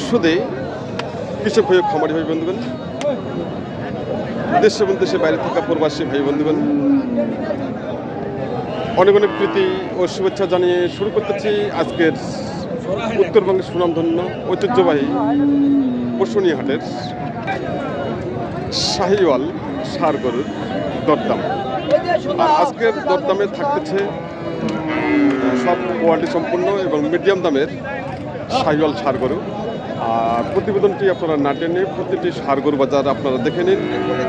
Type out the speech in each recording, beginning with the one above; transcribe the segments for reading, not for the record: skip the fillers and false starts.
সুদে কৃষক ভাই খামারি ভাই বন্ধুগণ, দেশ এবং দেশের বাইরে থাকা প্রবাসী ভাই বন্ধুগণ, অনেক অনেক প্রীতি ও শুভেচ্ছা জানিয়ে শুরু করতেছি আজকের উত্তরবঙ্গের সুনামধন্য ঐতিহ্যবাহী পশুনিয়া হাটের শাহিওয়াল ষাঁড় গরুর দরদাম। আর আজকের দরদামে থাকতেছে সব কোয়ালিটি সম্পন্ন এবং মিডিয়াম দামের শাহিওয়াল ষাঁড় গরু। আর প্রতিবেদনটি আপনারা না টেনে প্রতিটি ষাঁড় গরু বাজার আপনারা দেখে নিন,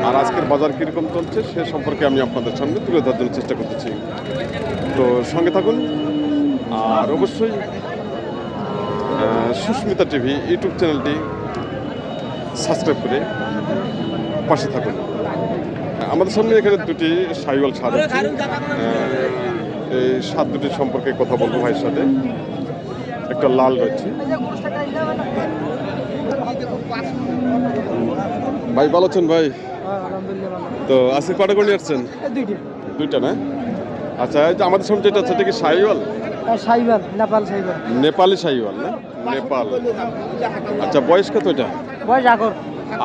আর আজকের বাজার কীরকম চলছে সে সম্পর্কে আমি আপনাদের সামনে তুলে ধরার জন্য চেষ্টা করতেছি। তো সঙ্গে থাকুন, আর অবশ্যই সুস্মিতা টিভি ইউটিউব চ্যানেলটি সাবস্ক্রাইব করে পাশে থাকুন। আমাদের সামনে এখানে দুটি শাহিওয়াল ষাঁড় আছে, এই ষাঁড় দুটির সম্পর্কে কথা বলবো ভাইয়ের সাথে। একটা লাল রয়েছে। ভাই ভালো আছেন ভাই? তো আজকে কটা করে নিয়ে আসছেন? দুইটা না? আচ্ছা, এই যে আমাদের সামনে যেটা আছে এটা কি শাহিওয়াল? শাহিওয়াল, নেপাল শাহিওয়াল। নেপালি শাহিওয়াল না? নেপাল। আচ্ছা, বয়স কত এটা? বয়স আগর।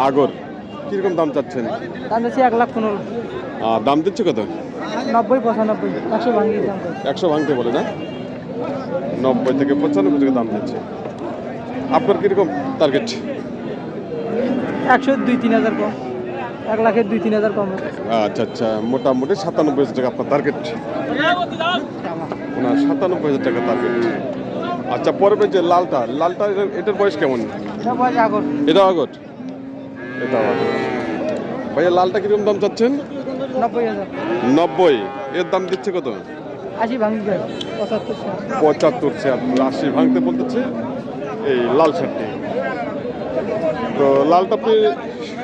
আগর। কিরকম দাম চাচ্ছেন? দাম দিচ্ছি 1,15,000। দাম দিচ্ছে কত? 90, 95, 100 ভাঙিয়ে দাম। 100 ভাঙতে বলে না? 90 থেকে 95 টাকা দাম দিচ্ছে। আপনার কিরকম টার্গেট? 100-2-3,000 কম। 1,00,000-এর 2-3,000 কম। আচ্ছা আচ্ছা, মোটামুটি 97,000 টাকা আপনার টার্গেট। না, 97,000 টাকা টার্গেট। আচ্ছা, পরে যে লালটা এটার বয়স কেমন? এটা বয়স আগর। এটা আগর। এটা আগর। ভাইয়া লালটা কিরকম দাম চাচ্ছেন? 90,000। 90। এর দাম দিচ্ছে কত? 80 ভাঙিয়ে দেয়। 75, 80 ভাঙতে বলতেছে এই লাল শার্টটি। তো লালটা আপনি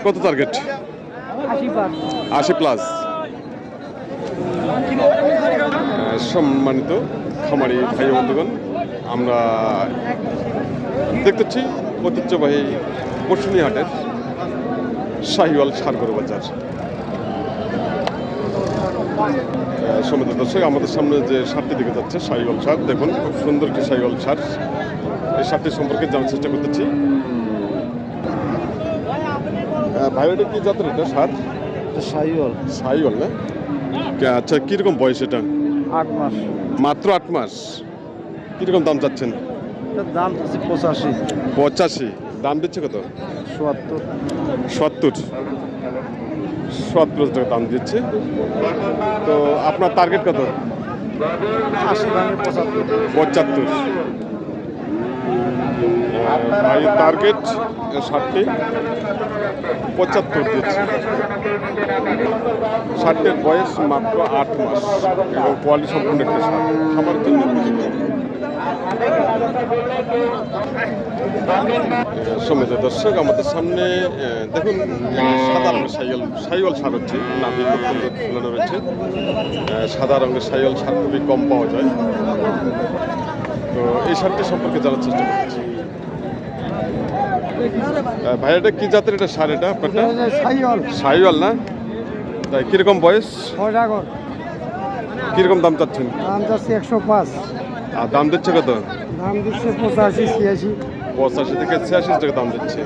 কত টার্গেট? 80 প্লাস। সম্মানিত খামারি ভাই বন্ধুগণ, আমরা দেখতেছি ঐতিহ্যবাহী পশুনিয়া হাটের শাহিওয়াল ষাঁড় গরু বাজার। সম্মানিত দর্শক, আমাদের সামনে যে ষাঁড়টি দেখে যাচ্ছে শাহিওয়াল ষাঁড়, দেখুন খুব সুন্দর একটি শাহিওয়াল ষাঁড়। এই ষাঁড়টির সম্পর্কে জানার চেষ্টা করতেছি। ভাই, এটা কি জাতের? এটা ষাঁড় শাহিওয়াল না? আচ্ছা, কিরকম বয়স এটা? 8 মাস। মাত্র 8 মাস। কিরকম দাম চাচ্ছেন? এটার দাম হচ্ছে 85। 85। দাম দিচ্ছে কত? 70 টাকা দাম দিচ্ছে। তো আপনার টার্গেট কত? 80 ভাঙে 75। ভাই টার্গেট 60, 75 দিচ্ছে। ষাঁড়টির বয়স মাত্র 8 মাস এবং কোয়ালিটি সম্পূর্ণ একটা ষাঁড়, খামারের জন্য উপযুক্ত। সম্মানিত দর্শক, আমাদের সামনে দেখুন সাদা রঙের শাহিওয়াল ষাঁড় হচ্ছে, নাভি খুব সুন্দর ঝুলানো রয়েছে। সাদা রঙের শাহিওয়াল ষাঁড় খুবই কম পাওয়া যায়। তো এই ষাঁড়টি সম্পর্কে জানার চেষ্টা করছি। ভাই, এটা কি জাতের এটা ষাঁড়? এটা আপনারটা শাহিওয়াল না? তাই কিরকম বয়স? কিরকম দাম চাচ্ছেন? দাম যাচ্ছে 105। আর দাম দিচ্ছে কত? দাম দিচ্ছে 85-86। 85 থেকে 86 টাকা দাম দিচ্ছে।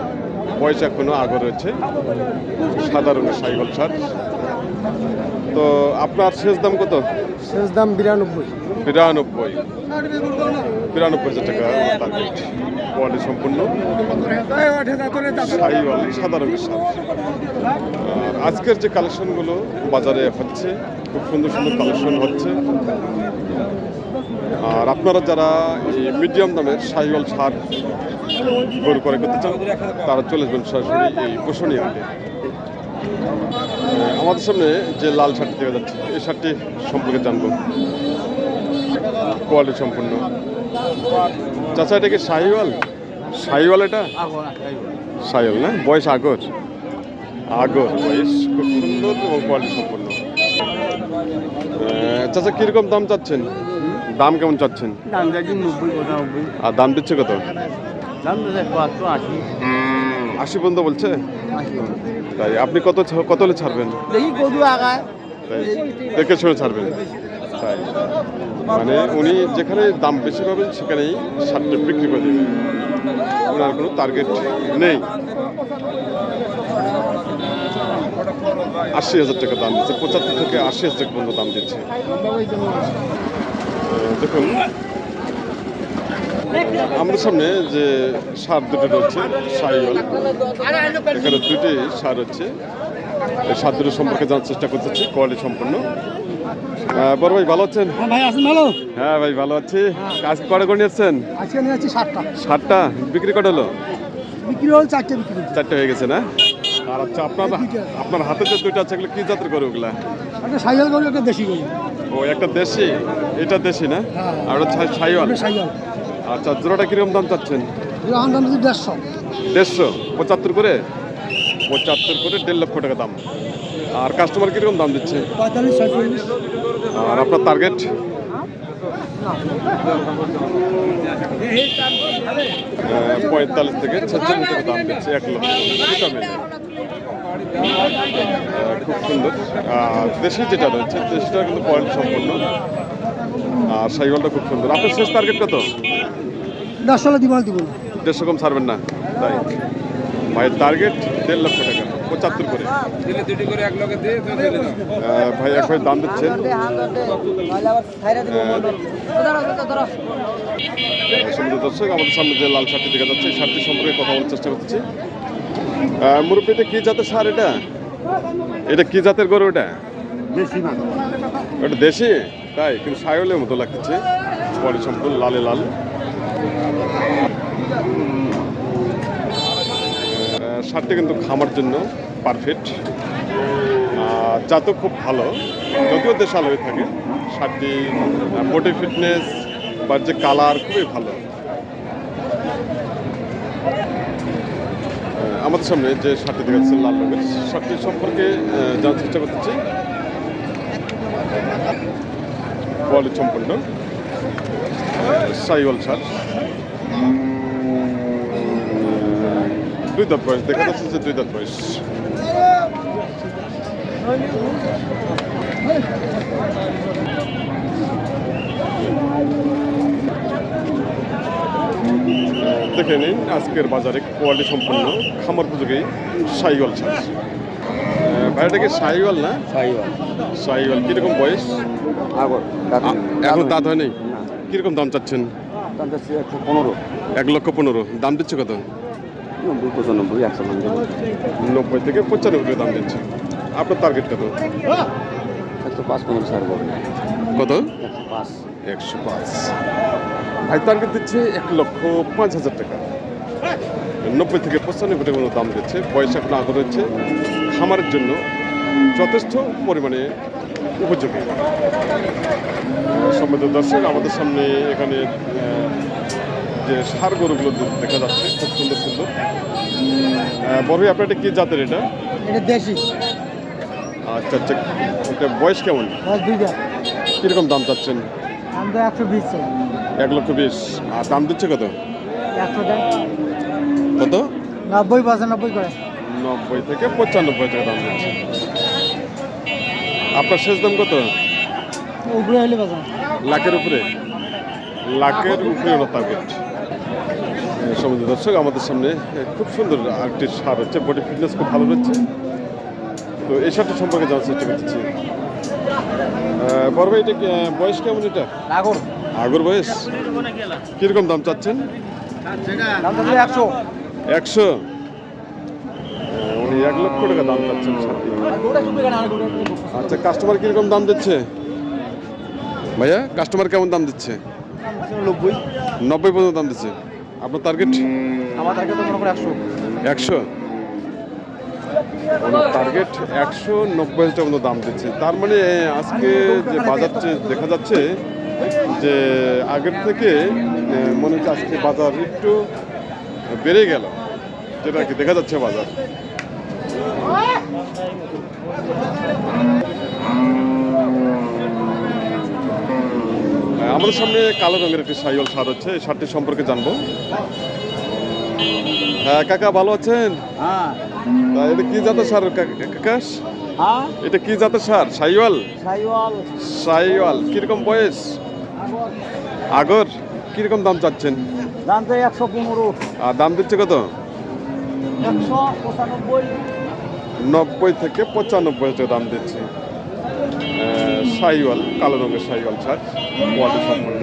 বয়স এখনো আগর রয়েছে। সাদা রঙের শাহিওয়াল ষাঁড়। তো আপনার শেষ দাম কত? শেষ দাম 92। 92,000 টাকা টার্গেট। কোয়ালিটি সম্পূর্ণ শাহিওয়াল সাদা রঙের ষাঁড়। আজকের যে কালেকশনগুলো বাজারে হচ্ছে, খুব সুন্দর সুন্দর কালেকশন হচ্ছে। আর আপনারা যারা এই মিডিয়াম দামের শাহিওয়াল ষাঁড় গরু করে করতে চান, তারা চলে আসবেন সরাসরি এই পশুনিয়া হাটে। আমাদের সামনে যে লাল ষাঁড়টি দেখা যাচ্ছে, এই ষাঁড়টি সম্পর্কে জানবো। কোয়ালিটি সম্পূর্ণ। চাচা, এটা কি শাহিওয়াল? এটা শাহিওয়াল না? বয়স আগর বয়স খুব সুন্দর এবং কোয়ালিটি সম্পূর্ণ। চাচা, কিরকম দাম চাচ্ছেন? দাম কেমন চাচ্ছেন? দাম যাচ্ছে 90-95। আর দাম দিচ্ছে কত? দাম দিচ্ছে 80। 80 পর্যন্ত বলছে? তাই আপনি কত হলে ছাড়বেন? দেখি কত আগায়, তাই দেখে শুনে ছাড়বেন। তাই মানে উনি যেখানে দাম বেশি পাবেন সেখানেই সারটা বিক্রি করে দেবেন, ওনার কোনো টার্গেট নেই। 80,000 টাকা দাম দিচ্ছে, 75 থেকে 80,000 টাকা পর্যন্ত দাম দিচ্ছে। দেখুন আমাদের সামনে যে সার দুটো রয়েছে সাইওয়াল, এখানে দুটি সার হচ্ছে। এই সার দুটো সম্পর্কে জানার চেষ্টা করতেছি, কোয়ালিটি সম্পন্ন। বড় ভাই ভালো আছেন? হ্যাঁ ভাই আছেন ভালো? হ্যাঁ ভাই ভালো আছি। আজকে কটা করে নিয়েছেন? আজকে নিয়ে যাচ্ছি 7টা। 7টা বিক্রি কটা হলো? বিক্রি হল 4টে বিক্রি হচ্ছে। 4টে হয়ে গেছে না? আর আচ্ছা আপনার হাতে যে দুইটা আছে এগুলো কি জাতের করে ওগুলা? একটা সাইকেল গরু একটা দেশি গরু। ও একটা দেশি, এটা দেশি না? হ্যাঁ। আর ওটা সাইওয়াল। সাইকেল আচ্ছা জোড়াটা কিরকম দাম চাচ্ছেন? এর দাম হচ্ছে 150। 150, 75 করে? 75 করে 1.5 লক্ষ টাকা দাম। আর কাস্টমার কিরকম দাম দিচ্ছে? 45 46। আর আপনার টার্গেট? 45 থেকে 46 টাকা দাম দিচ্ছে 1 লক্ষ। দুটো মিলে। খুব সুন্দর। দেশি যেটা রয়েছে দেশিটা কিন্তু কোয়ালিটি সম্পন্ন, আর সাইওয়ালটা খুব সুন্দর। আপনার শেষ টার্গেট কত? 10 দিব না। 150 কম ছাড়বেন না? তাই ভাইয়ের টার্গেট 1.5 লক্ষ টাকা, 75 করে। ভাই এক ভাই দাম দিচ্ছেন। সুন্দর দর্শক, আমাদের সামনে যে লাল শার্টটি দেখা যাচ্ছে এই শার্টটি সম্পর্কে কথা বলার চেষ্টা করছি। মুরব্বী, এটা কি জাতের সার? এটা কি জাতের গরু? এটা দেশি? তাই কিন্তু সাইওয়ালের মতো লাগতেছে, কোয়ালিটি সম্পূর্ণ লালে লাল। শার্টটি কিন্তু খামার জন্য পারফেক্ট, জাতও খুব ভালো, যদিও দেশাল হয়ে থাকে। শার্টটি বডি ফিটনেস বা যে কালার খুবই ভালো। আমাদের সামনে যে শার্টটি দেখাচ্ছে লাল রঙের, শার্টটি সম্পর্কে জানার চেষ্টা করতেছি। কোয়ালিটি সম্পন্ন সাইওয়াল শার্ট, 2 দাঁত বয়স দেখা যাচ্ছে যে 2 দাঁত বয়স। দেখে নিন আজকের বাজারে কোয়ালিটি সম্পন্ন খামার উপযোগী সাইওয়াল ছাড়। ভাইটা কি সাইওয়াল না? সাইওয়াল কিরকম বয়স? এখন দাঁত হয়নি? কিরকম দাম চাচ্ছেন? 1,15,000। দাম দিচ্ছে কত? 90 থেকে 95 দাম দিচ্ছে। আপনার টার্গেট কত? 105 কত? 105। ভাই টার্গেট দিচ্ছে 1,05,000 টাকা। 90 থেকে 95 টাকা দাম দিচ্ছে। বয়স এখন আগর হচ্ছে, খামারের জন্য যথেষ্ট পরিমাণে উপযোগী। সম্মানিত দর্শক, আমাদের সামনে এখানে যে সার গরুগুলো দেখা যাচ্ছে খুব সুন্দর সুন্দর। বড় ভাই আপনার এটা কি জাতের? এটা দেশি। আচ্ছা আচ্ছা, এটা বয়স কেমন? কিরকম দাম চাচ্ছেন? 1,20,000। আর দাম দিচ্ছে কত? কত? 90 করে। 90 থেকে 95 টাকা দাম দিচ্ছে। আপনার শেষ দাম কত? উপরে হলে বাজার লাখের উপরে? লাখের উপরে ওনার টার্গেট। সম্মানিত দর্শক, আমাদের সামনে খুব সুন্দর আরেকটি সার হচ্ছে, বডি ফিটনেস খুব ভালো রয়েছে। তো এই সারটি সম্পর্কে জানার চেষ্টা করতেছি। বড় ভাই এটা বয়স কেমন? এটা আগর বয়স। কিরকম দাম চাচ্ছেন? 100। উনি 1 লক্ষ টাকা দাম চাচ্ছেন সারটি। আচ্ছা, কাস্টমার কিরকম দাম দিচ্ছে ভাইয়া? কাস্টমার কেমন দাম দিচ্ছে? 90 পর্যন্ত দাম দিচ্ছে। আপনার টার্গেট? আমার টার্গেট তো মনে করে 100। ওনার টার্গেট 190 পর্যন্ত দাম দিচ্ছে। তার মানে আজকে যে বাজার দেখা যাচ্ছে যে আগের থেকে মনে হচ্ছে আজকে বাজার একটু বেড়ে গেল, যেটা কি দেখা যাচ্ছে বাজার। আমাদের সামনে কালো রঙের একটি সাইওয়াল সার হচ্ছে, এই সারটি সম্পর্কে জানবো। হ্যাঁ কাকা, ভালো আছেন? এটা কি জাতের সার কাকা? এটা কি জাতের সার? সাইওয়াল। সাইওয়াল কিরকম বয়স? আগর কিরকম দাম চাচ্ছেন? দাম তো 115, আর দাম দিচ্ছে কত? 195। 90 থেকে 95 টাকা দাম দিচ্ছে। শাহিওয়াল, কালো রঙের শাহিওয়াল ছাড়, কোয়ালিটি সম্পন্ন।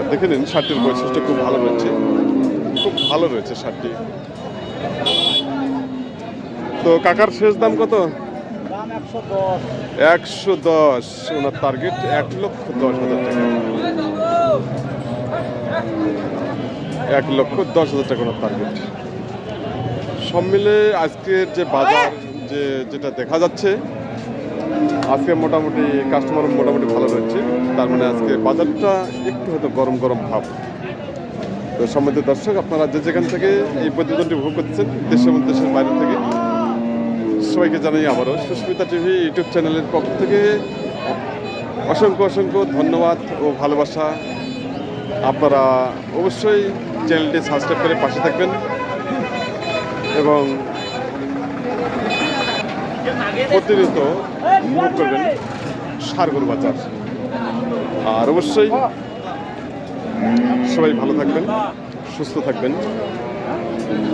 দেখে নিন, শার্টটির বৈশিষ্ট্য খুব ভালো রয়েছে, খুব ভালো রয়েছে শার্টটি। তো কাকার শেষ দাম কত? দাম 110। 110। ওনার টার্গেট 1,10,000 টাকা। 1,10,000 টাকা ওনার টার্গেট। সব মিলে আজকের যে বাজার যেটা দেখা যাচ্ছে, আজকে মোটামুটি কাস্টমার মোটামুটি ভালো রয়েছে। তার মানে আজকে বাজারটা একটু হয়তো গরম গরম ভাব। তো সম্মানিত দর্শক, আপনারা যে যেখান থেকে এই প্রতিবেদনটি উপভোগ করছেন, দেশ এবং দেশের বাইরে থেকে, সবাইকে জানাই আবারও সুস্মিতা টিভি ইউটিউব চ্যানেলের পক্ষ থেকে অসংখ্য অসংখ্য ধন্যবাদ ও ভালোবাসা। আপনারা অবশ্যই চ্যানেলটি সাবস্ক্রাইব করে পাশে থাকবেন এবং প্রতিনিয়ত উপভোগ করবেন সারগর বাজার। আর অবশ্যই সবাই ভালো থাকবেন, সুস্থ থাকবেন,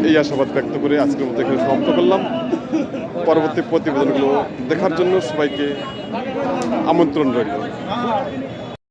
এই আশাবাদ ব্যক্ত করে আজকের মতো এখানে সমাপ্ত করলাম। পরবর্তী প্রতিবেদনগুলো দেখার জন্য সবাইকে আমন্ত্রণ রইল।